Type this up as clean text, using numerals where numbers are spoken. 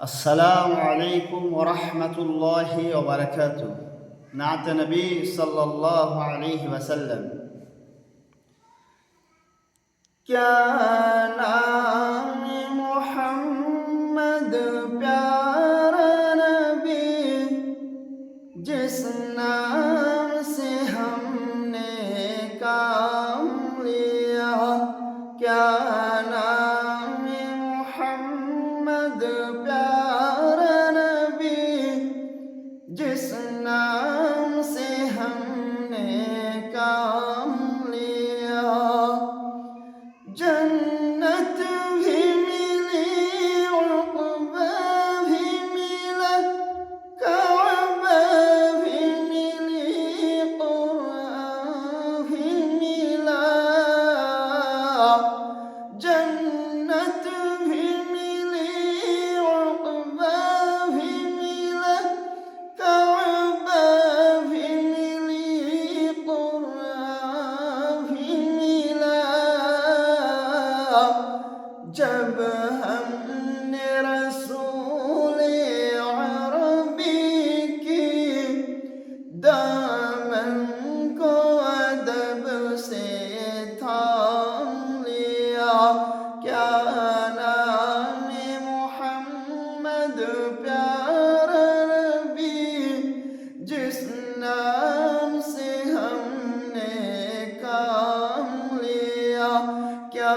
अस्सलामु अलैकुम वरहमतुल्लाहि वबरकातुह। नात नबी सल्लल्लाहु अलैहि वसल्लम। क्या नाम मोहम्मद प्यारा नबी, जिस नाम से हमने काम लिया। क्या नाम मोहम्मद प्यारा नबी, जिस नाम से हमने काम लिया। जन्नत भी मिली, उक़बा भी मिला, काबा भी मिली, क़ुरआन भी मिला। जन्नत भी मिली, उक़बा भी मिला, काबा भी मिली, क़ुरआन भी मिला। जब हमने रसूल अरबी की दामन को अदब से थाम लिया। क्या नाम मोहम्मद प्यारा नबी, जिस नाम से हमने काम लिया। क्या